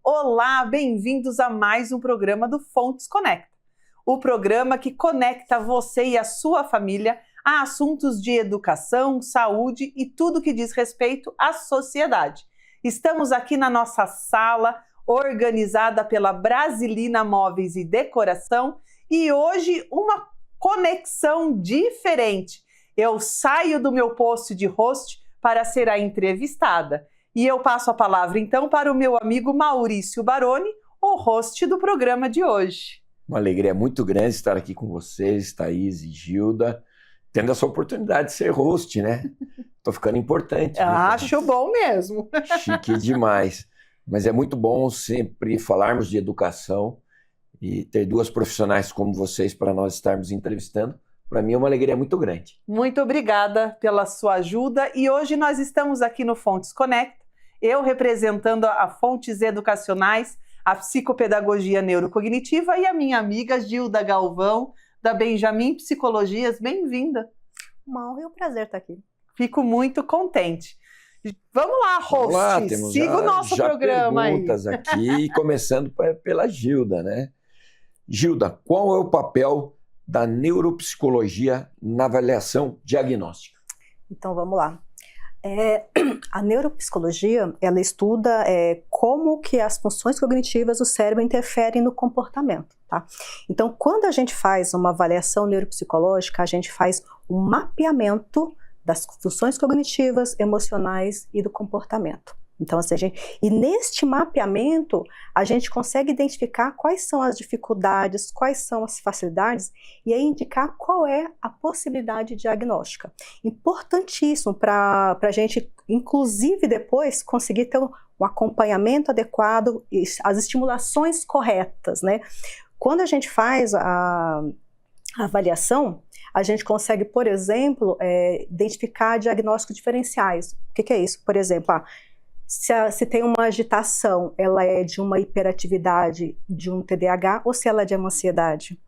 Olá, bem-vindos a mais um programa do Fontes Conecta. O programa que conecta você e a sua família a assuntos de educação, saúde e tudo que diz respeito à sociedade. Estamos aqui na nossa sala, organizada pela Brasilina Móveis e Decoração, e hoje uma conexão diferente. Eu saio do meu posto de host para ser a entrevistada. E eu passo a palavra então para o meu amigo Maurício Baroni, o host do programa de hoje. Uma alegria muito grande estar aqui com vocês, Thaís e Gilda, tendo essa oportunidade de ser host, né? Tô ficando importante. Acho bom mesmo. Chique demais. Mas é muito bom sempre falarmos de educação e ter duas profissionais como vocês para nós estarmos entrevistando. Para mim é uma alegria muito grande. Muito obrigada pela sua ajuda e hoje nós estamos aqui no Fontes Conecta, eu representando a Fontes Educacionais, a Psicopedagogia Neurocognitiva e a minha amiga Gilda Galvão, da Benjamin Psicologias. Bem-vinda. Uma honra e um prazer estar aqui. Fico muito contente. Vamos lá, host, Vamos lá, temos siga o nosso programa aí. Perguntas aqui, começando pela Gilda, né? Gilda, qual é o papel da neuropsicologia na avaliação diagnóstica? Então, vamos lá. A neuropsicologia, ela estuda como que as funções cognitivas do cérebro interferem no comportamento, tá? Então, quando a gente faz uma avaliação neuropsicológica, a gente faz um mapeamento das funções cognitivas, emocionais e do comportamento. Então, assim, e neste mapeamento, a gente consegue identificar quais são as dificuldades, quais são as facilidades, e aí indicar qual é a possibilidade diagnóstica. Importantíssimo para a gente, inclusive depois, conseguir ter um acompanhamento adequado e as estimulações corretas, né? Quando a gente faz a avaliação, a gente consegue, por exemplo, identificar diagnósticos diferenciais. O que é isso? Por exemplo, se tem uma agitação, ela é de uma hiperatividade de um TDAH ou se ela é de uma ansiedade?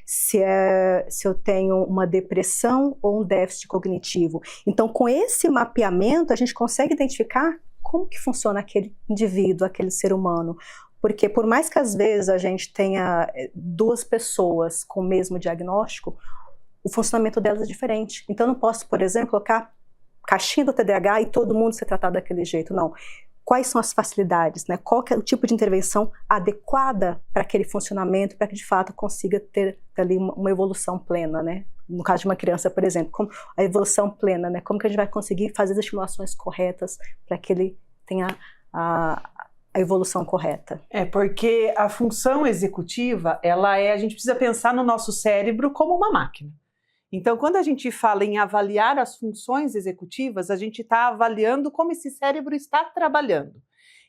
Se eu tenho uma depressão ou um déficit cognitivo. Então, com esse mapeamento, a gente consegue identificar como que funciona aquele indivíduo, aquele ser humano. Porque por mais que às vezes a gente tenha duas pessoas com o mesmo diagnóstico, o funcionamento delas é diferente. Então, eu não posso, por exemplo, colocar caixinha do TDAH e todo mundo ser tratado daquele jeito, não. Quais são as facilidades, né? Qual que é o tipo de intervenção adequada para aquele funcionamento, para que de fato consiga ter ali uma evolução plena, né? No caso de uma criança, por exemplo, como a evolução plena, né? Como que a gente vai conseguir fazer as estimulações corretas para que ele tenha a evolução correta? Porque a função executiva, a gente precisa pensar no nosso cérebro como uma máquina. Então, quando a gente fala em avaliar as funções executivas, a gente está avaliando como esse cérebro está trabalhando.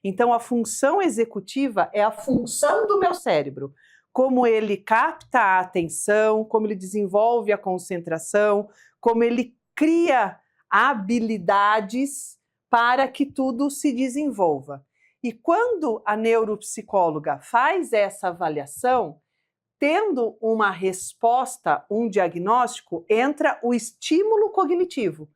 Então, a função executiva é a função do meu cérebro, como ele capta a atenção, como ele desenvolve a concentração, como ele cria habilidades para que tudo se desenvolva. E quando a neuropsicóloga faz essa avaliação, tendo uma resposta, um diagnóstico, entra o estímulo cognitivo,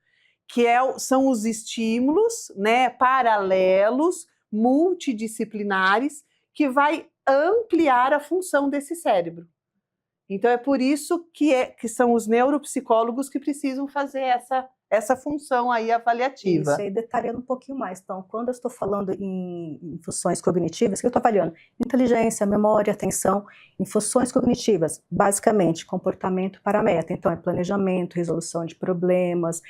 que são os estímulos, né, paralelos, multidisciplinares, que vai ampliar a função desse cérebro. Então é por isso que são os neuropsicólogos que precisam fazer essa função aí avaliativa. Isso aí, detalhando um pouquinho mais. Então, quando eu estou falando em funções cognitivas, o que eu estou avaliando? Inteligência, memória, atenção. Em funções cognitivas, basicamente, comportamento para meta. Então, é planejamento, resolução de problemas,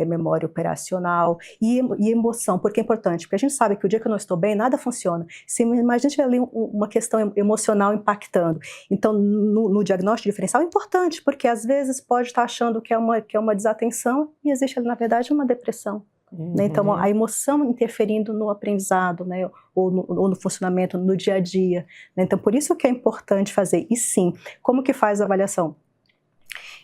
memória operacional e emoção. Por que é importante? Porque a gente sabe que o dia que eu não estou bem, nada funciona. Se imagina tiver ali uma questão emocional impactando. Então, no diagnóstico diferencial é importante, porque às vezes pode estar achando que é uma desatenção e existe, na verdade, uma depressão. Né? Então, a emoção interferindo no aprendizado, né? ou no funcionamento, no dia a dia. Né? Então, por isso que é importante fazer. E sim, como que faz a avaliação?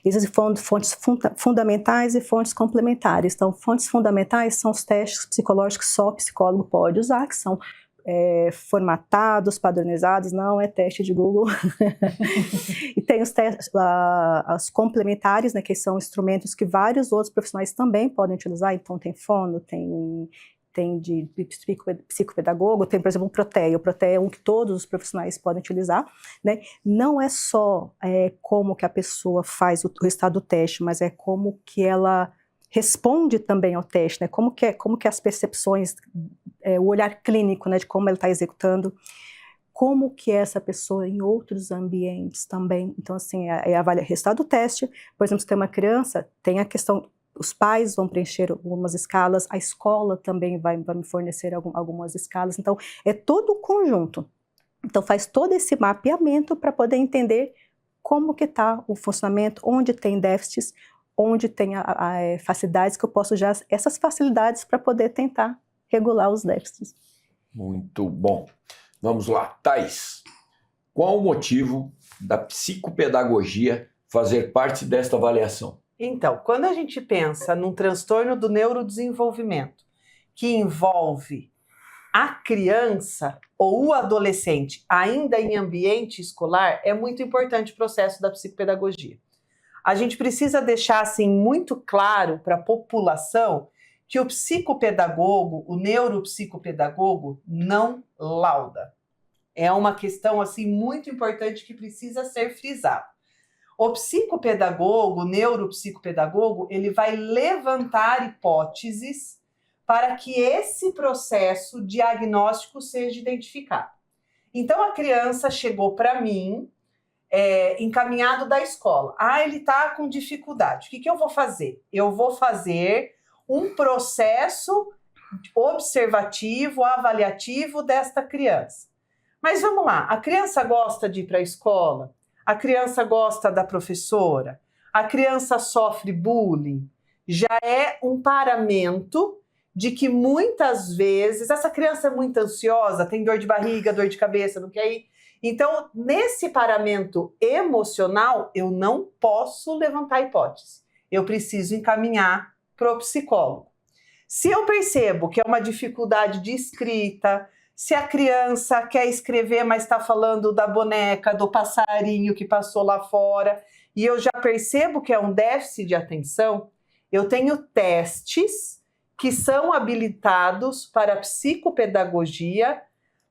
Existem fontes fundamentais e fontes complementares. Então, fontes fundamentais são os testes psicológicos que só o psicólogo pode usar, que são formatados, padronizados, não é teste de Google. E tem os testes, as complementares, né, que são instrumentos que vários outros profissionais também podem utilizar. Então tem fono, tem tem de psicopedagogo, tem, por exemplo, um Protea. O Protea é um que todos os profissionais podem utilizar, né? Não é só como que a pessoa faz o resultado do teste, mas é como que ela responde também ao teste, né? Como que as percepções, o olhar clínico, né, de como ela está executando, como que é essa pessoa em outros ambientes também. Então, assim, avaliar o resultado do teste. Por exemplo, se tem uma criança, tem a questão, os pais vão preencher algumas escalas, a escola também vai me fornecer algumas escalas. Então, é todo o conjunto. Então, faz todo esse mapeamento para poder entender como que está o funcionamento, onde tem déficits, onde tem facilidades que eu posso usar essas facilidades para poder tentar regular os déficits. Muito bom. Vamos lá, Thaís. Qual o motivo da psicopedagogia fazer parte desta avaliação? Então, quando a gente pensa num transtorno do neurodesenvolvimento que envolve a criança ou o adolescente ainda em ambiente escolar, é muito importante o processo da psicopedagogia. A gente precisa deixar assim muito claro para a população que o psicopedagogo, o neuropsicopedagogo, não lauda. É uma questão assim muito importante que precisa ser frisada. O psicopedagogo, o neuropsicopedagogo, ele vai levantar hipóteses para que esse processo diagnóstico seja identificado. Então a criança chegou para mim, encaminhado da escola. Ele está com dificuldade. O que eu vou fazer? Eu vou fazer um processo observativo, avaliativo desta criança. Mas vamos lá, a criança gosta de ir para a escola? A criança gosta da professora? A criança sofre bullying? Já é um paramento de que muitas vezes essa criança é muito ansiosa, tem dor de barriga, dor de cabeça, não quer ir. Então, nesse paramento emocional, eu não posso levantar hipótese. Eu preciso encaminhar para o psicólogo. Se eu percebo que é uma dificuldade de escrita, se a criança quer escrever, mas está falando da boneca, do passarinho que passou lá fora, e eu já percebo que é um déficit de atenção, eu tenho testes que são habilitados para a psicopedagogia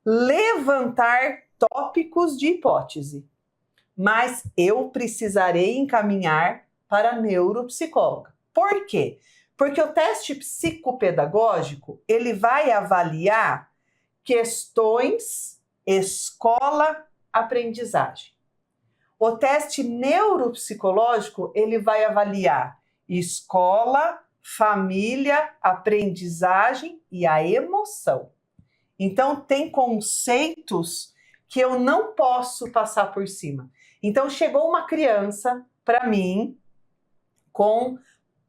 levantar tópicos de hipótese. Mas eu precisarei encaminhar para a neuropsicóloga. Por quê? Porque o teste psicopedagógico, ele vai avaliar questões escola-aprendizagem. O teste neuropsicológico, ele vai avaliar escola, família, aprendizagem e a emoção. Então, tem conceitos que eu não posso passar por cima. Então, chegou uma criança para mim com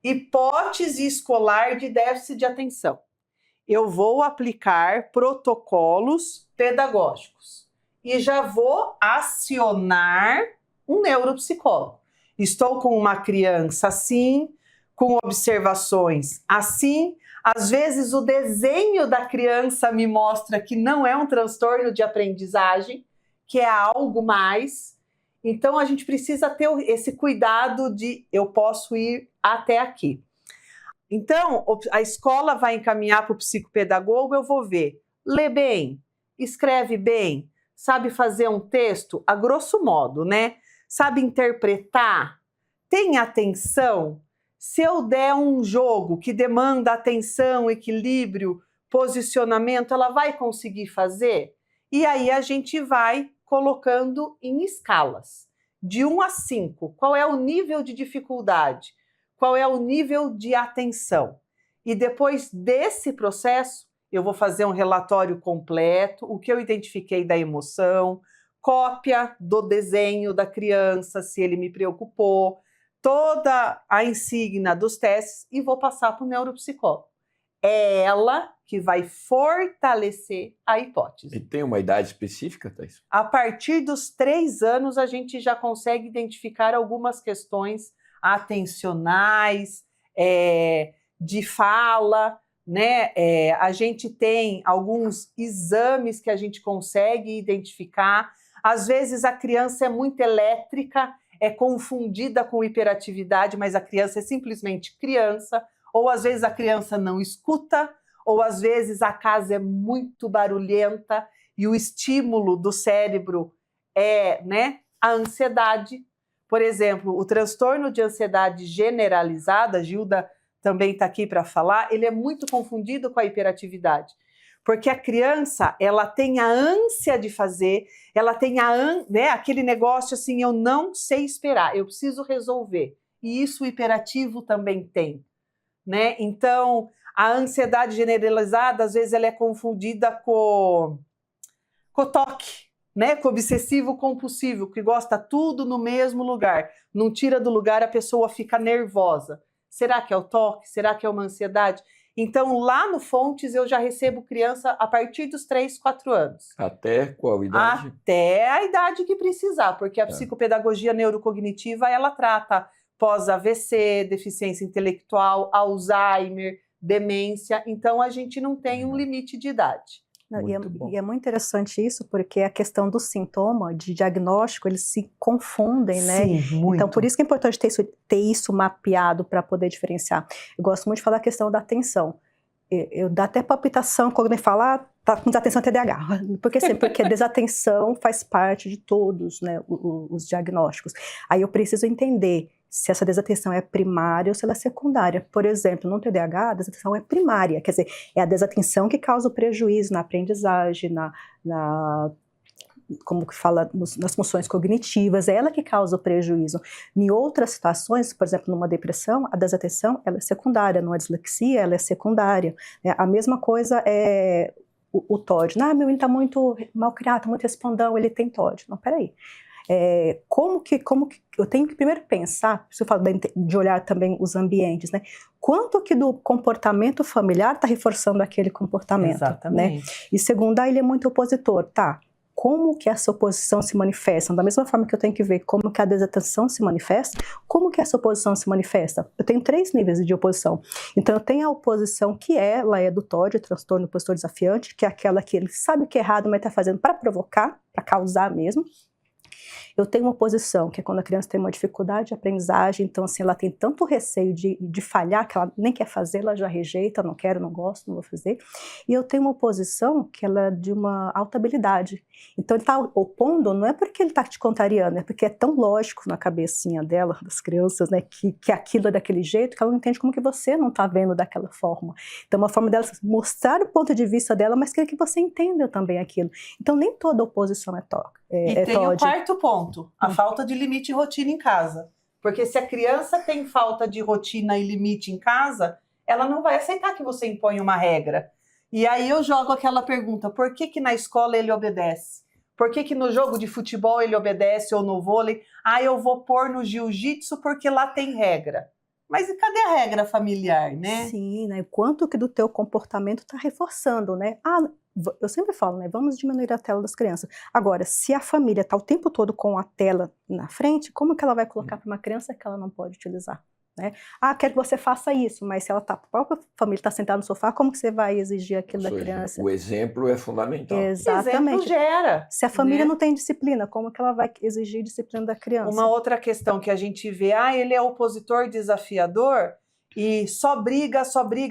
hipótese escolar de déficit de atenção. Eu vou aplicar protocolos pedagógicos e já vou acionar um neuropsicólogo. Estou com uma criança assim, com observações assim. Às vezes o desenho da criança me mostra que não é um transtorno de aprendizagem, que é algo mais. Então a gente precisa ter esse cuidado de eu posso ir até aqui. Então a escola vai encaminhar para o psicopedagogo, eu vou ver, lê bem, escreve bem, sabe fazer um texto, a grosso modo, né? Sabe interpretar, tem atenção. Se eu der um jogo que demanda atenção, equilíbrio, posicionamento, ela vai conseguir fazer? E aí a gente vai colocando em escalas, de 1 a 5. Qual é o nível de dificuldade? Qual é o nível de atenção? E depois desse processo, eu vou fazer um relatório completo, o que eu identifiquei da emoção, cópia do desenho da criança, se ele me preocupou, toda a insígnia dos testes e vou passar para o neuropsicólogo. É ela que vai fortalecer a hipótese. E tem uma idade específica, Thaís? A partir dos 3 anos, a gente já consegue identificar algumas questões atencionais, de fala, né? A gente tem alguns exames que a gente consegue identificar. Às vezes a criança é muito elétrica, é confundida com hiperatividade, mas a criança é simplesmente criança, ou às vezes a criança não escuta, ou às vezes a casa é muito barulhenta e o estímulo do cérebro é, né, a ansiedade. Por exemplo, o transtorno de ansiedade generalizada, a Gilda também está aqui para falar, ele é muito confundido com a hiperatividade. Porque a criança, ela tem a ânsia de fazer, ela tem né, aquele negócio assim, eu não sei esperar, eu preciso resolver. E isso o hiperativo também tem, né? Então, a ansiedade generalizada, às vezes, ela é confundida com toque, né? Com obsessivo compulsivo, que gosta tudo no mesmo lugar. Não tira do lugar, a pessoa fica nervosa. Será que é o toque? Será que é uma ansiedade? Então, lá no Fontes, eu já recebo criança a partir dos 3, 4 anos. Até qual idade? Até a idade que precisar, porque a psicopedagogia neurocognitiva, ela trata pós-AVC, deficiência intelectual, Alzheimer, demência. Então, a gente não tem um limite de idade. E é muito interessante isso, porque a questão do sintoma, de diagnóstico, eles se confundem, né? Sim, muito. Então, por isso que é importante ter isso mapeado para poder diferenciar. Eu gosto muito de falar a questão da atenção. Eu dá até palpitação quando alguém fala, tá com desatenção TDAH. Porque a desatenção faz parte de todos, né, os diagnósticos. Aí eu preciso entender se essa desatenção é primária ou se ela é secundária. Por exemplo, no TDAH, a desatenção é primária, quer dizer, é a desatenção que causa o prejuízo na aprendizagem, como que fala, nas funções cognitivas, é ela que causa o prejuízo. Em outras situações, por exemplo, numa depressão, a desatenção ela é secundária, numa dislexia ela é secundária. A mesma coisa é o TOD. Meu menino está muito mal criado, está muito respondão, ele tem TOD. Não, peraí. Como que eu tenho que primeiro pensar, se eu falo de olhar também os ambientes, né? Quanto que do comportamento familiar está reforçando aquele comportamento, exatamente, né? E segundo, ele é muito opositor, tá? Como que essa oposição se manifesta? Da mesma forma que eu tenho que ver como que a desatenção se manifesta, como que essa oposição se manifesta? Eu tenho 3 níveis de oposição. Então, eu tenho a oposição que ela é do TOD, transtorno opositor desafiante, que é aquela que ele sabe que é errado, mas está fazendo para provocar, para causar mesmo. Eu tenho uma oposição, que é quando a criança tem uma dificuldade de aprendizagem, então assim, ela tem tanto receio de falhar, que ela nem quer fazer, ela já rejeita, não quero, não gosto, não vou fazer. E eu tenho uma oposição que ela é de uma alta habilidade. Então ele está opondo, não é porque ele está te contrariando, é porque é tão lógico na cabecinha dela, das crianças, né, que aquilo é daquele jeito, que ela não entende como que você não está vendo daquela forma. Então uma forma dela mostrar o ponto de vista dela, mas querer que você entenda também aquilo. Então nem toda oposição é TOD. E tem o quarto ponto, a falta de limite e rotina em casa. Porque se a criança tem falta de rotina e limite em casa, ela não vai aceitar que você imponha uma regra. E aí eu jogo aquela pergunta, por que na escola ele obedece? Por que no jogo de futebol ele obedece ou no vôlei? Eu vou pôr no jiu-jitsu porque lá tem regra. Mas e cadê a regra familiar, né? Sim, né? Quanto que do teu comportamento está reforçando, né? Eu sempre falo, né? Vamos diminuir a tela das crianças. Agora, se a família está o tempo todo com a tela na frente, como que ela vai colocar para uma criança que ela não pode utilizar? Né? Quero que você faça isso, mas se ela a própria família está sentada no sofá, como que você vai exigir aquilo da criança? O exemplo é fundamental. Exatamente. O exemplo gera. Se a família não tem disciplina, como que ela vai exigir disciplina da criança? Uma outra questão que a gente vê, ele é opositor desafiador e só briga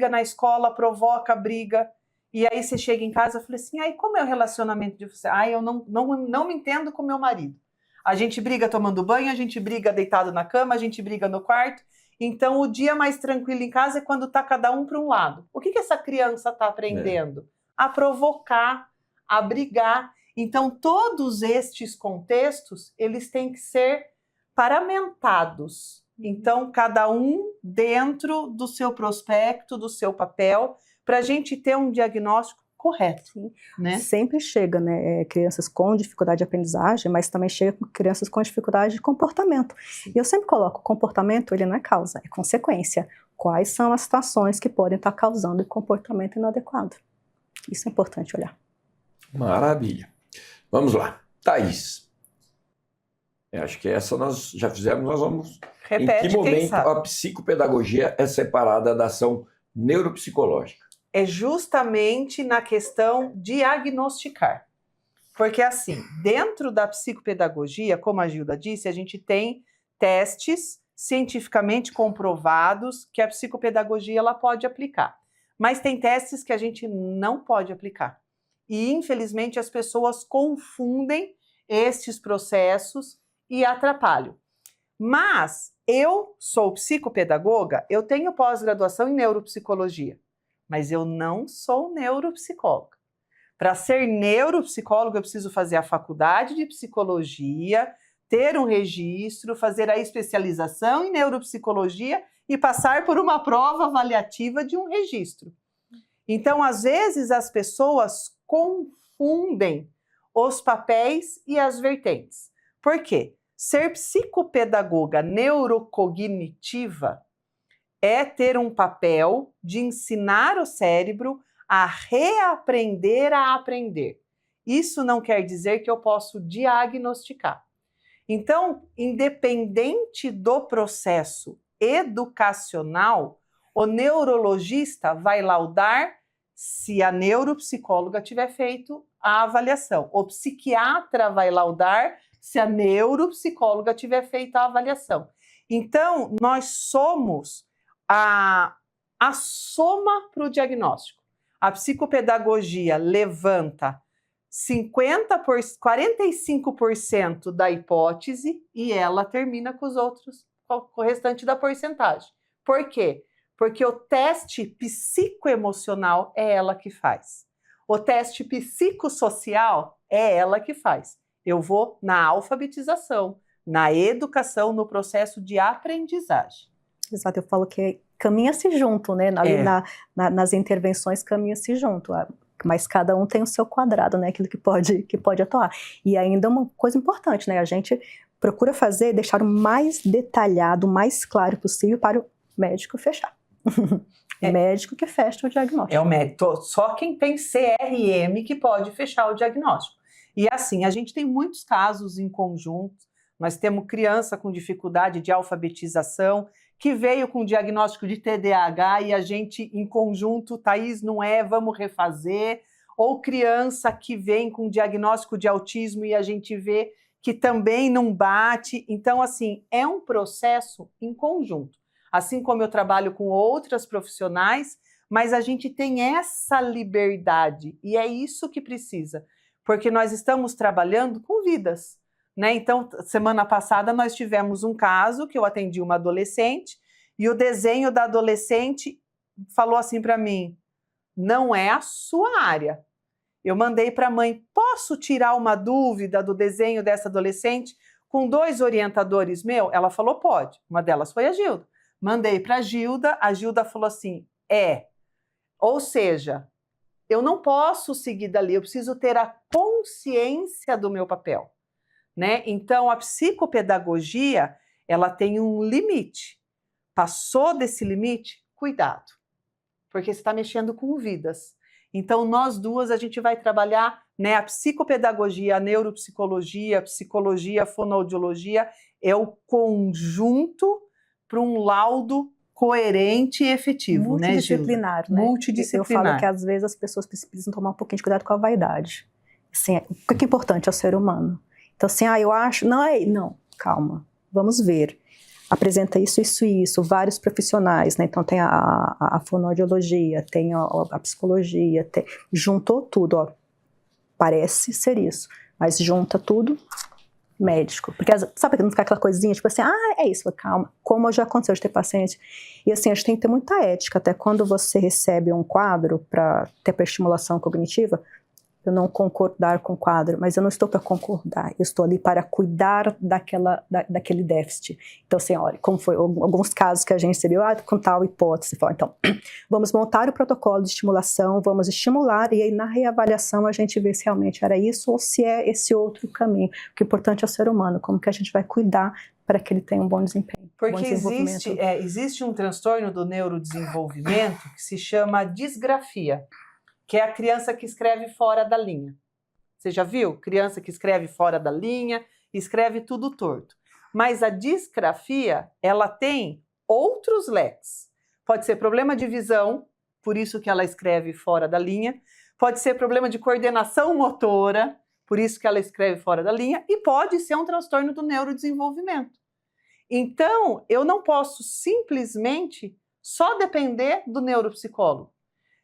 na escola, provoca briga. E aí você chega em casa e fala assim, como é o relacionamento de você? Eu não me entendo com meu marido. A gente briga tomando banho, a gente briga deitado na cama, a gente briga no quarto. Então, o dia mais tranquilo em casa é quando está cada um para um lado. O que essa criança está aprendendo? A provocar, a brigar. Então, todos estes contextos, eles têm que ser paramentados. Então, cada um dentro do seu prospecto, do seu papel, para a gente ter um diagnóstico correto. Né? Sempre chega, né, crianças com dificuldade de aprendizagem, mas também chega com crianças com dificuldade de comportamento. Sim. E eu sempre coloco, o comportamento ele não é causa, é consequência. Quais são as situações que podem estar causando o comportamento inadequado? Isso é importante olhar. Maravilha. Vamos lá. Thaís. Acho que essa nós já fizemos, nós vamos... Repete, em que momento a psicopedagogia é separada da ação neuropsicológica? É justamente na questão diagnosticar. Porque assim, dentro da psicopedagogia, como a Gilda disse, a gente tem testes cientificamente comprovados que a psicopedagogia ela pode aplicar. mas tem testes que a gente não pode aplicar. E, infelizmente, as pessoas confundem estes processos e atrapalham. Mas eu sou psicopedagoga, eu tenho pós-graduação em neuropsicologia, mas eu não sou neuropsicóloga. Para ser neuropsicóloga, eu preciso fazer a faculdade de psicologia, ter um registro, fazer a especialização em neuropsicologia e passar por uma prova avaliativa de um registro. Então, às vezes, as pessoas confundem os papéis e as vertentes. Por quê? Ser psicopedagoga neurocognitiva é ter um papel de ensinar o cérebro a reaprender a aprender. Isso não quer dizer que eu posso diagnosticar. Então, independente do processo educacional, o neurologista vai laudar se a neuropsicóloga tiver feito a avaliação. O psiquiatra vai laudar se a neuropsicóloga tiver feito a avaliação. Então, nós somos a soma para o diagnóstico. A psicopedagogia levanta 45% da hipótese e ela termina com o restante da porcentagem. Por quê? Porque o teste psicoemocional é ela que faz. O teste psicossocial é ela que faz. Eu vou na alfabetização, na educação, no processo de aprendizagem. Exato, eu falo que caminha-se junto, né? Nas intervenções caminha-se junto, mas cada um tem o seu quadrado, né? Aquilo que pode atuar. E ainda uma coisa importante, né? A gente procura deixar o mais detalhado, o mais claro possível para o médico fechar. Médico que fecha o diagnóstico. É o médico, só quem tem CRM que pode fechar o diagnóstico. E assim, a gente tem muitos casos em conjunto, nós temos criança com dificuldade de alfabetização, que veio com diagnóstico de TDAH e a gente em conjunto, Thaís, não é, vamos refazer, ou criança que vem com diagnóstico de autismo e a gente vê que também não bate. Então, assim, é um processo em conjunto. Assim como eu trabalho com outras profissionais, mas a gente tem essa liberdade e é isso que precisa, porque nós estamos trabalhando com vidas, né? Então, semana passada nós tivemos um caso que eu atendi uma adolescente e o desenho da adolescente falou assim para mim, não é a sua área. Eu mandei para a mãe, posso tirar uma dúvida do desenho dessa adolescente com 2 orientadores meus? Ela falou, pode. Uma delas foi a Gilda. Mandei para a Gilda falou assim, ou seja, eu não posso seguir dali, eu preciso ter a consciência do meu papel, né? Então, a psicopedagogia, ela tem um limite. Passou desse limite, cuidado, porque você está mexendo com vidas. Então, nós duas, a gente vai trabalhar, né, a psicopedagogia, a neuropsicologia, a psicologia, a fonoaudiologia, é o conjunto para um laudo coerente e efetivo, multidisciplinar, né, multidisciplinar. Eu falo que às vezes as pessoas precisam tomar um pouquinho de cuidado com a vaidade. Assim, o que é importante é o ser humano. Então, assim, eu acho, não, calma, vamos ver. Apresenta isso, isso e isso, vários profissionais, né? Então tem a fonoaudiologia, tem a psicologia, juntou tudo, parece ser isso, mas junta tudo, médico. Porque sabe que não fica aquela coisinha, tipo assim, é isso, calma. Como já aconteceu de ter paciente. E assim, a gente tem que ter muita ética, até quando você recebe um quadro para ter estimulação cognitiva, eu não concordar com o quadro, mas eu não estou para concordar, eu estou ali para cuidar daquele déficit. Então, assim, olha, como foi alguns casos que a gente recebeu, com tal hipótese, então, vamos montar o protocolo de estimulação, vamos estimular, e aí na reavaliação a gente vê se realmente era isso ou se é esse outro caminho. O que é importante é o ser humano, como que a gente vai cuidar para que ele tenha um bom desempenho. Porque existe um transtorno do neurodesenvolvimento que se chama disgrafia, que é a criança que escreve fora da linha. Você já viu? Criança que escreve fora da linha, escreve tudo torto. Mas a disgrafia, ela tem outros leques. Pode ser problema de visão, por isso que ela escreve fora da linha. Pode ser problema de coordenação motora, por isso que ela escreve fora da linha. E pode ser um transtorno do neurodesenvolvimento. Então, eu não posso simplesmente só depender do neuropsicólogo.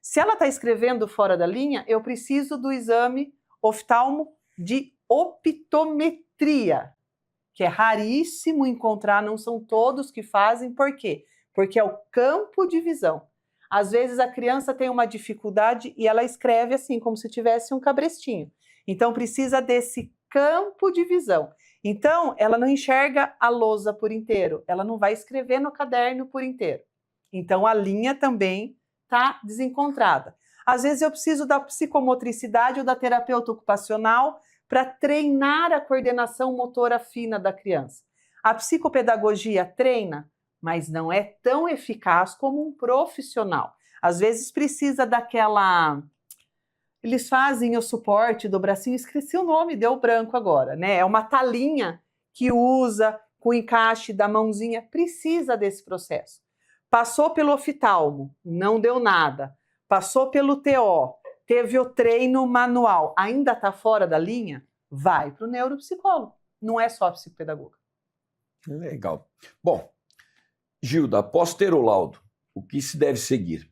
Se ela está escrevendo fora da linha, eu preciso do exame oftalmo de optometria, que é raríssimo encontrar, não são todos que fazem. Por quê? Porque é o campo de visão. Às vezes a criança tem uma dificuldade e ela escreve assim, como se tivesse um cabrestinho. Então precisa desse campo de visão. Então ela não enxerga a lousa por inteiro, ela não vai escrever no caderno por inteiro. Então a linha também está desencontrada. Às vezes eu preciso da psicomotricidade ou da terapeuta ocupacional para treinar a coordenação motora fina da criança. A psicopedagogia treina, mas não é tão eficaz como um profissional. Às vezes precisa daquela... Eles fazem o suporte do bracinho, esqueci o nome, deu branco agora, né? É uma talinha que usa com o encaixe da mãozinha, precisa desse processo. Passou pelo oftalmo, não deu nada. Passou pelo TO, teve o treino manual, ainda está fora da linha? Vai para o neuropsicólogo, não é só psicopedagoga. Legal. Bom, Gilda, após ter o laudo, o que se deve seguir?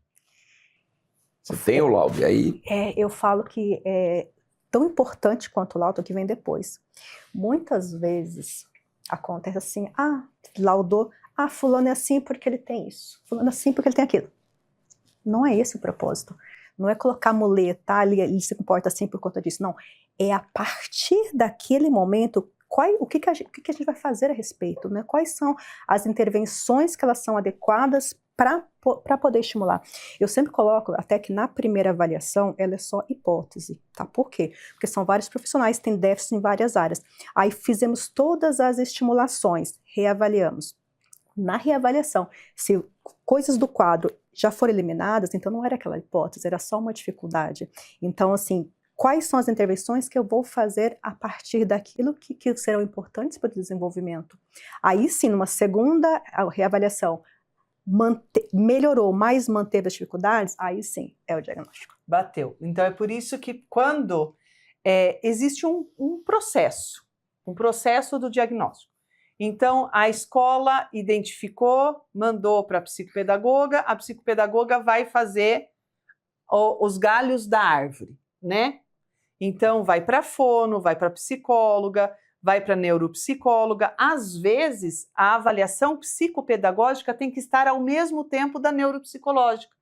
Você tem o laudo, e aí? Eu falo que é tão importante quanto o laudo que vem depois. Muitas vezes acontece assim, laudou, fulano é assim porque ele tem isso, fulano é assim porque ele tem aquilo. Não é esse o propósito. Não é colocar muleta, ele se comporta assim por conta disso. Não. É a partir daquele momento, o que a gente vai fazer a respeito, né? Quais são as intervenções que elas são adequadas para poder estimular. Eu sempre coloco até que na primeira avaliação ela é só hipótese, tá? Por quê? Porque são vários profissionais, têm déficit em várias áreas. Aí fizemos todas as estimulações, reavaliamos. Na reavaliação, se coisas do quadro já foram eliminadas, então não era aquela hipótese, era só uma dificuldade. Então, assim, quais são as intervenções que eu vou fazer a partir daquilo que serão importantes para o desenvolvimento? Aí sim, numa segunda reavaliação, melhorou, mas manteve as dificuldades, aí sim, é o diagnóstico. Bateu. Então é por isso que quando existe um processo do diagnóstico. Então, a escola identificou, mandou para a psicopedagoga vai fazer os galhos da árvore, né? Então, vai para a fono, vai para a psicóloga, vai para a neuropsicóloga. Às vezes, a avaliação psicopedagógica tem que estar ao mesmo tempo da neuropsicológica,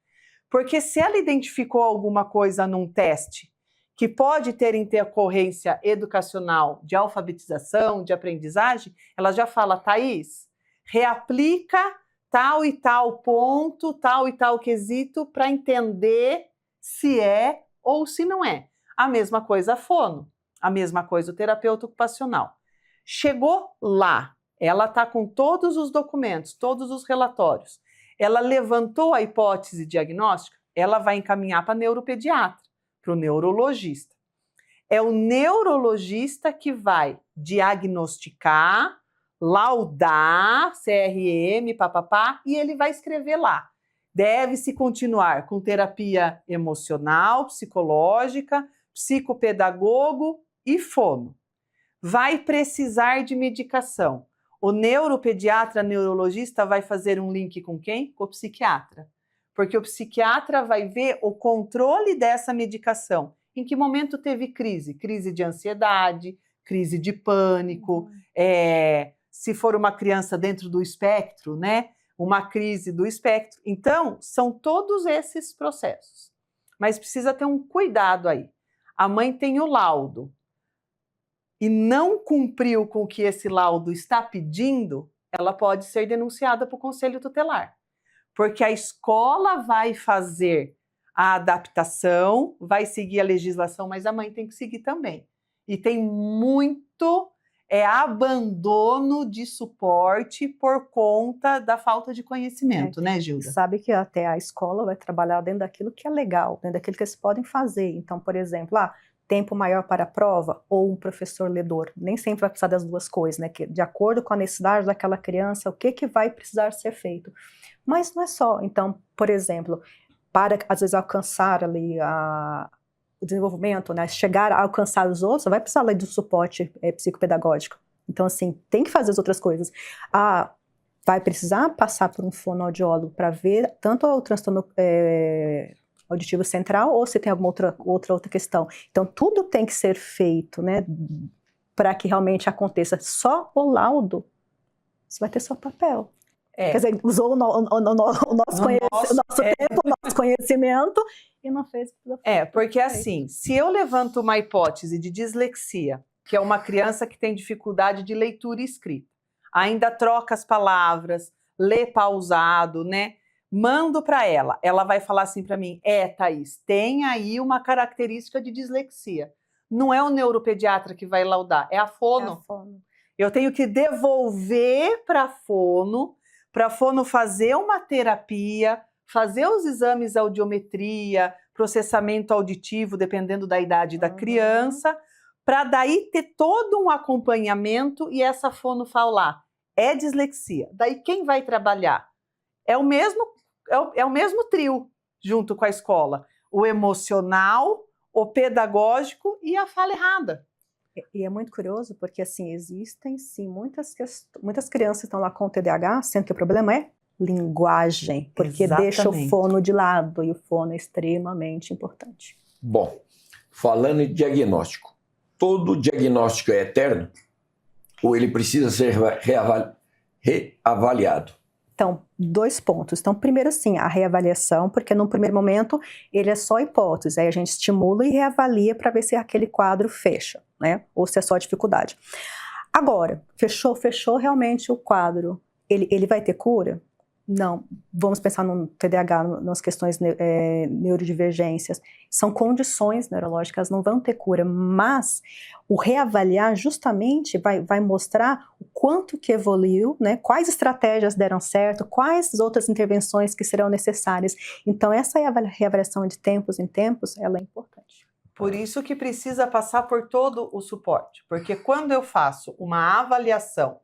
porque se ela identificou alguma coisa num teste que pode ter intercorrência educacional de alfabetização, de aprendizagem, ela já fala, Thaís, reaplica tal e tal ponto, tal e tal quesito para entender se é ou se não é. A mesma coisa a fono, a mesma coisa o terapeuta ocupacional. Chegou lá, ela está com todos os documentos, todos os relatórios, ela levantou a hipótese diagnóstica, ela vai encaminhar para neuropediatra, para o neurologista. É o neurologista que vai diagnosticar, laudar, CRM, papapá, e ele vai escrever lá. Deve-se continuar com terapia emocional, psicológica, psicopedagogo e fono. Vai precisar de medicação. O neuropediatra, neurologista, vai fazer um link com quem? Com o psiquiatra. Porque o psiquiatra vai ver o controle dessa medicação. Em que momento teve crise? Crise de ansiedade, crise de pânico, se for uma criança dentro do espectro, né? Uma crise do espectro. Então, são todos esses processos. Mas precisa ter um cuidado aí. A mãe tem o laudo e não cumpriu com o que esse laudo está pedindo, ela pode ser denunciada para o Conselho Tutelar. Porque a escola vai fazer a adaptação, vai seguir a legislação, mas a mãe tem que seguir também. E tem muito abandono de suporte por conta da falta de conhecimento, né, Gilda? Sabe que até a escola vai trabalhar dentro daquilo que é legal, dentro daquilo que eles podem fazer. Então, por exemplo, tempo maior para a prova ou um professor ledor. Nem sempre vai precisar das duas coisas, né? Que, de acordo com a necessidade daquela criança, o que vai precisar ser feito. Mas não é só. Então, por exemplo, para, às vezes, alcançar ali o desenvolvimento, né? Chegar a alcançar os outros, vai precisar ali do suporte psicopedagógico. Então, assim, tem que fazer as outras coisas. Vai precisar passar por um fonoaudiólogo para ver tanto o transtorno auditivo central ou se tem alguma outra questão. Então, tudo tem que ser feito, né, para que realmente aconteça. Só o laudo, você vai ter só papel. Quer dizer, usou o nosso tempo, o nosso conhecimento e não fez. Porque assim, se eu levanto uma hipótese de dislexia, que é uma criança que tem dificuldade de leitura e escrita, ainda troca as palavras, lê pausado, né? Mando para ela, ela vai falar assim para mim, Thaís, tem aí uma característica de dislexia. Não é o neuropediatra que vai laudar, é a fono. É a fono. Eu tenho que devolver para a fono fazer uma terapia, fazer os exames audiometria, processamento auditivo, dependendo da idade da criança, para daí ter todo um acompanhamento e essa fono falar, é dislexia. Daí quem vai trabalhar? É o mesmo trio junto com a escola. O emocional, o pedagógico e a fala errada. E é muito curioso porque, assim, existem, sim, muitas crianças que estão lá com TDAH, sendo que o problema é linguagem, porque Exatamente. deixa o fono de lado, e o fono é extremamente importante. Bom, falando em diagnóstico, todo diagnóstico é eterno? Ou ele precisa ser reavaliado? Então, 2 pontos. Então, primeiro, sim, a reavaliação, porque no primeiro momento ele é só hipótese, aí a gente estimula e reavalia para ver se aquele quadro fecha, né? Ou se é só dificuldade. Agora, fechou realmente o quadro, ele vai ter cura? Não. Vamos pensar no TDAH, nas questões neurodivergências. São condições neurológicas, não vão ter cura, mas o reavaliar justamente vai mostrar o quanto que evoluiu, né? Quais estratégias deram certo, quais outras intervenções que serão necessárias. Então, essa reavaliação de tempos em tempos, ela é importante. Por isso que precisa passar por todo o suporte, porque quando eu faço uma avaliação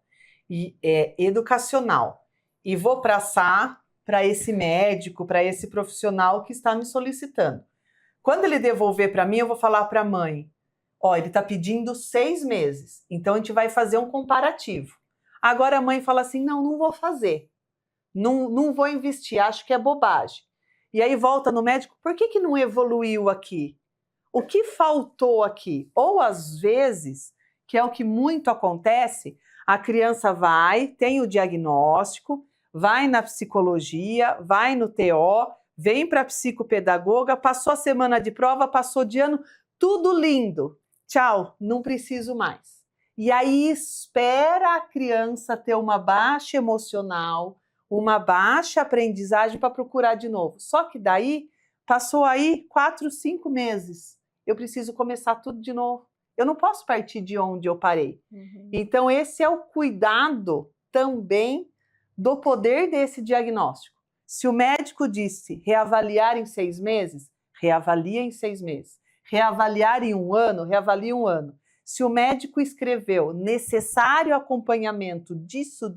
educacional, e vou passar para esse médico, para esse profissional que está me solicitando. Quando ele devolver para mim, eu vou falar para a mãe, ele está pedindo 6 meses, então a gente vai fazer um comparativo. Agora a mãe fala assim, não vou fazer, não vou investir, acho que é bobagem. E aí volta no médico, por que não evoluiu aqui? O que faltou aqui? Ou às vezes, que é o que muito acontece, a criança tem o diagnóstico, vai na psicologia, vai no TO, vem para a psicopedagoga, passou a semana de prova, passou de ano, tudo lindo. Tchau, não preciso mais. E aí espera a criança ter uma baixa emocional, uma baixa aprendizagem para procurar de novo. Só que daí, passou aí 4, 5 meses. Eu preciso começar tudo de novo. Eu não posso partir de onde eu parei. Então, esse é o cuidado também do poder desse diagnóstico. Se o médico disse reavaliar em 6 meses, reavalia em 6 meses. Reavaliar em 1 ano, reavalia 1 ano. Se o médico escreveu necessário acompanhamento disso,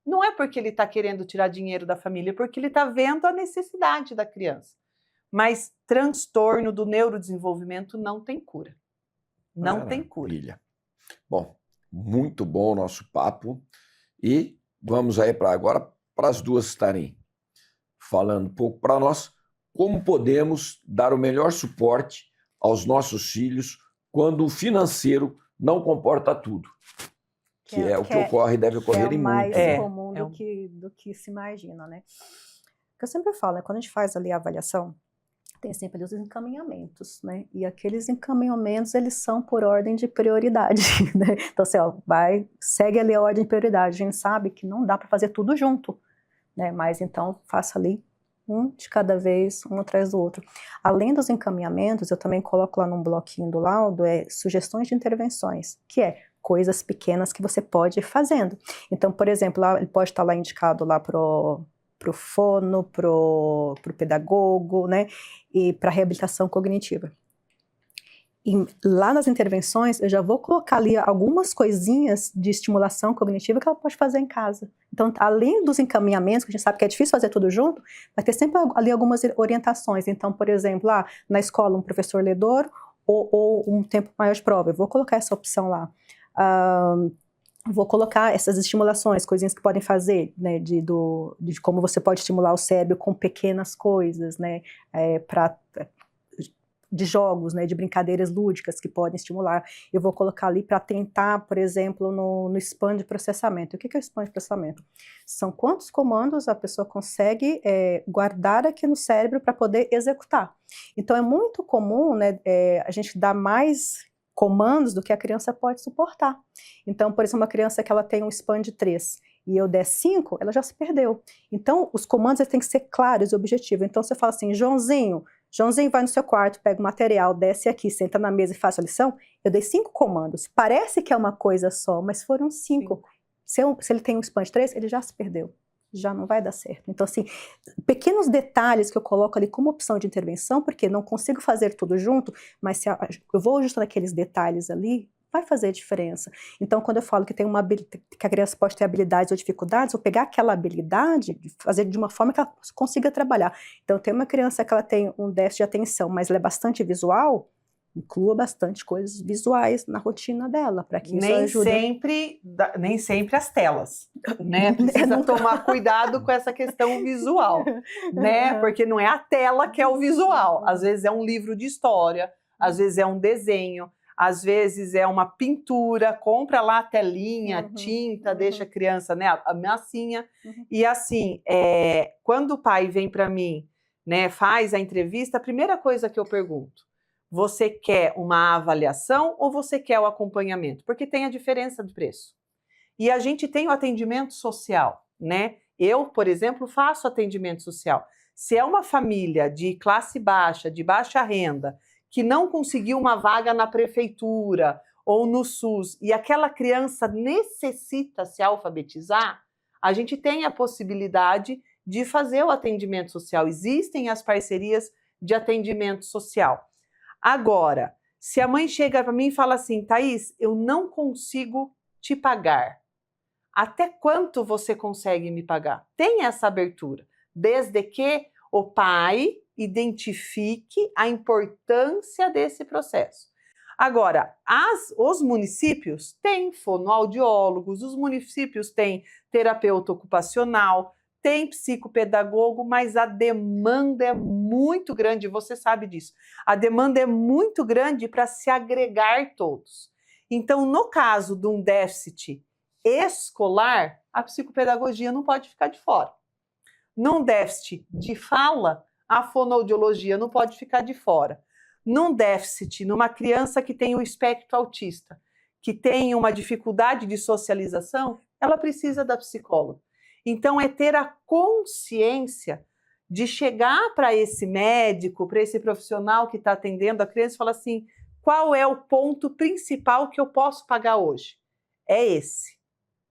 não é porque ele está querendo tirar dinheiro da família, é porque ele está vendo a necessidade da criança. Mas transtorno do neurodesenvolvimento não tem cura. Não tem cura. Bom, muito bom o nosso papo. E vamos aí agora para as duas estarem falando um pouco para nós como podemos dar o melhor suporte aos nossos filhos quando o financeiro não comporta tudo. Que é o que ocorre e deve ocorrer em muitos. É o mais comum do que se imagina, né? O que eu sempre falo, né? Quando a gente faz ali a avaliação, tem sempre ali os encaminhamentos, né? E aqueles encaminhamentos, eles são por ordem de prioridade, né? Então, assim, segue ali a ordem de prioridade. A gente sabe que não dá para fazer tudo junto, né? Mas então, faça ali um de cada vez, um atrás do outro. Além dos encaminhamentos, eu também coloco lá num bloquinho do laudo, sugestões de intervenções, que é coisas pequenas que você pode ir fazendo. Então, por exemplo, ele pode estar lá indicado lá pro fono, pro pedagogo, né, e para reabilitação cognitiva. E lá nas intervenções, eu já vou colocar ali algumas coisinhas de estimulação cognitiva que ela pode fazer em casa. Então, além dos encaminhamentos, que a gente sabe que é difícil fazer tudo junto, vai ter sempre ali algumas orientações. Então, por exemplo, na escola, um professor ledor ou um tempo maior de prova. Eu vou colocar essa opção lá. vou colocar essas estimulações, coisinhas que podem fazer, né, de como você pode estimular o cérebro com pequenas coisas, né, de jogos, né, de brincadeiras lúdicas que podem estimular. Eu vou colocar ali para tentar, por exemplo, no span de processamento. O que é o span de processamento? São quantos comandos a pessoa consegue guardar aqui no cérebro para poder executar. Então é muito comum, né, a gente dar mais comandos do que a criança pode suportar. Então, por exemplo, uma criança que ela tem um span de 3 e eu der 5, ela já se perdeu. Então, os comandos têm que ser claros e objetivos. Então, você fala assim, Joãozinho vai no seu quarto, pega o material, desce aqui, senta na mesa e faça a lição. Eu dei 5 comandos. Parece que é uma coisa só, mas foram 5. Se ele tem um span de 3, ele já se perdeu. Já não vai dar certo. Então, assim, pequenos detalhes que eu coloco ali como opção de intervenção, porque não consigo fazer tudo junto, mas se eu vou ajustando aqueles detalhes ali, vai fazer diferença. Então, quando eu falo que que a criança pode ter habilidades ou dificuldades, eu pegar aquela habilidade e fazer de uma forma que ela consiga trabalhar. Então, tem uma criança que ela tem um déficit de atenção, mas ela é bastante visual, inclua bastante coisas visuais na rotina dela, para que isso ajude. Nem sempre as telas, né? Precisa tomar cuidado com essa questão visual, né? Porque não é a tela que é o visual. Às vezes é um livro de história, às vezes é um desenho, às vezes é uma pintura, compra lá a telinha, tinta, deixa a criança, né, a massinha. E assim, quando o pai vem para mim, né, faz a entrevista, a primeira coisa que eu pergunto, você quer uma avaliação ou você quer o acompanhamento? Porque tem a diferença de preço. E a gente tem o atendimento social, né? Eu, por exemplo, faço atendimento social. Se é uma família de classe baixa, de baixa renda, que não conseguiu uma vaga na prefeitura ou no SUS, e aquela criança necessita se alfabetizar, a gente tem a possibilidade de fazer o atendimento social. Existem as parcerias de atendimento social. Agora, se a mãe chega para mim e fala assim, Thaís, eu não consigo te pagar. Até quanto você consegue me pagar? Tem essa abertura, desde que o pai identifique a importância desse processo. Agora, os municípios têm fonoaudiólogos, os municípios têm terapeuta ocupacional, tem psicopedagogo, mas a demanda é muito grande, você sabe disso. A demanda é muito grande para se agregar todos. Então, no caso de um déficit escolar, a psicopedagogia não pode ficar de fora. Num déficit de fala, a fonoaudiologia não pode ficar de fora. Num déficit, numa criança que tem o espectro autista, que tem uma dificuldade de socialização, ela precisa da psicóloga. Então, é ter a consciência de chegar para esse médico, para esse profissional que está atendendo a criança e falar assim, qual é o ponto principal que eu posso pagar hoje? É esse.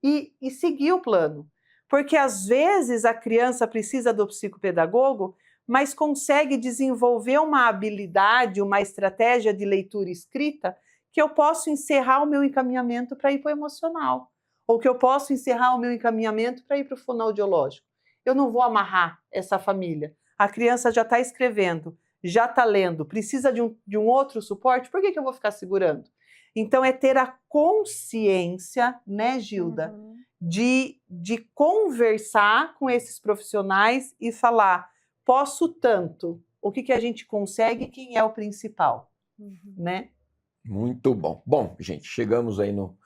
E seguir o plano. Porque, às vezes, a criança precisa do psicopedagogo, mas consegue desenvolver uma habilidade, uma estratégia de leitura escrita que eu posso encerrar o meu encaminhamento para ir para o emocional. Ou que eu posso encerrar o meu encaminhamento para ir para o fonoaudiológico. Eu não vou amarrar essa família. A criança já está escrevendo, já está lendo, precisa de um outro suporte, por que eu vou ficar segurando? Então, é ter a consciência, né, Gilda, de conversar com esses profissionais e falar, posso tanto, o que a gente consegue, quem é o principal, né? Muito bom. Bom, gente, chegamos aí no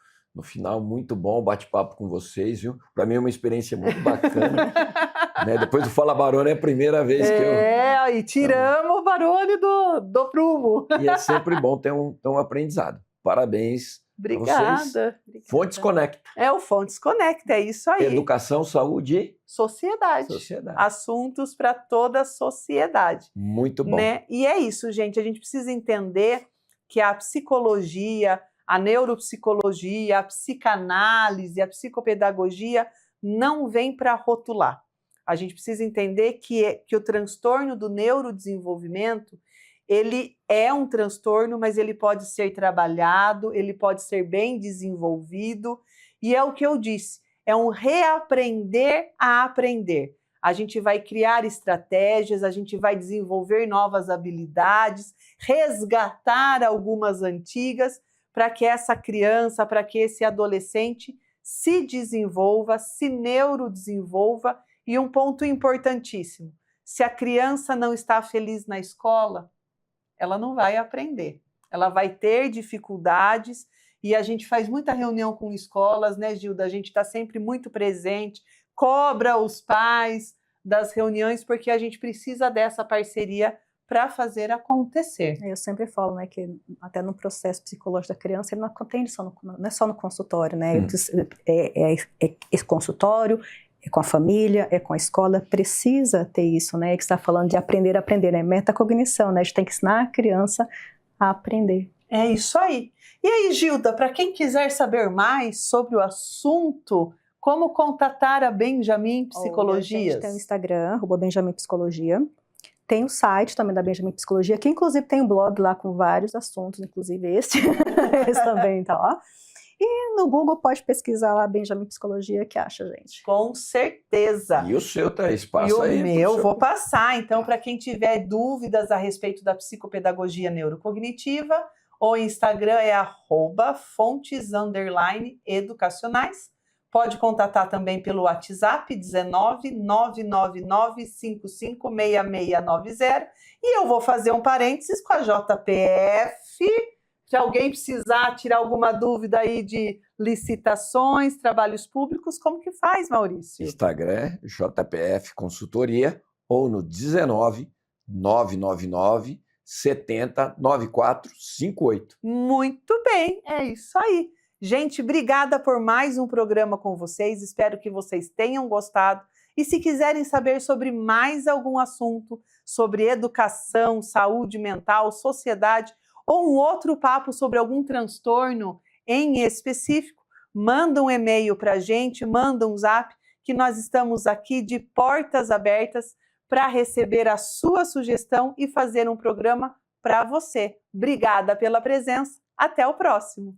final, muito bom o bate-papo com vocês, viu? Para mim é uma experiência muito bacana. Né? Depois do Fala Barone é a primeira vez que eu... e tiramos o Barone do prumo. E é sempre bom ter um aprendizado. Parabéns. Obrigada. Fontes Conecta. É o Fontes Conecta, é isso aí. Educação, saúde e sociedade. Assuntos para toda a sociedade. Muito bom. Né? E é isso, gente. A gente precisa entender que a psicologia, a neuropsicologia, a psicanálise, a psicopedagogia não vem para rotular. A gente precisa entender que o transtorno do neurodesenvolvimento, ele é um transtorno, mas ele pode ser trabalhado, ele pode ser bem desenvolvido, e é o que eu disse, é um reaprender a aprender. A gente vai criar estratégias, a gente vai desenvolver novas habilidades, resgatar algumas antigas, para que essa criança, para que esse adolescente se desenvolva, se neurodesenvolva. E um ponto importantíssimo, se a criança não está feliz na escola, ela não vai aprender. Ela vai ter dificuldades e a gente faz muita reunião com escolas, né, Gilda? A gente está sempre muito presente, cobra os pais das reuniões, porque a gente precisa dessa parceria para fazer acontecer. Eu sempre falo, né, que até no processo psicológico da criança, ele não acontece não é só no consultório, né? É consultório, é com a família, é com a escola, precisa ter isso, né? Que está falando de aprender a aprender, né? Metacognição, né? A gente tem que ensinar a criança a aprender. É isso aí. E aí, Gilda, para quem quiser saber mais sobre o assunto, como contatar a Benjamin Psicologias? A gente tem o Instagram, @Benjamin Psicologia. Tem o site também da Benjamin Psicologia, que inclusive tem um blog lá com vários assuntos, inclusive esse. Esse também tá lá. E no Google pode pesquisar lá Benjamin Psicologia, que acha, gente. Com certeza. E o seu, Thaís? Passa e o aí. meu, vou passar. Então, para quem tiver dúvidas a respeito da psicopedagogia neurocognitiva, o Instagram é @fontes_educacionais. Pode contatar também pelo WhatsApp 19 999 556690. E eu vou fazer um parênteses com a JPF. Se alguém precisar tirar alguma dúvida aí de licitações, trabalhos públicos, como que faz, Maurício? Instagram, JPF Consultoria, ou no 19 999 70 9458. Muito bem, é isso aí. Gente, obrigada por mais um programa com vocês. Espero que vocês tenham gostado. E se quiserem saber sobre mais algum assunto, sobre educação, saúde mental, sociedade, ou um outro papo sobre algum transtorno em específico, manda um e-mail para a gente, manda um zap, que nós estamos aqui de portas abertas para receber a sua sugestão e fazer um programa para você. Obrigada pela presença. Até o próximo.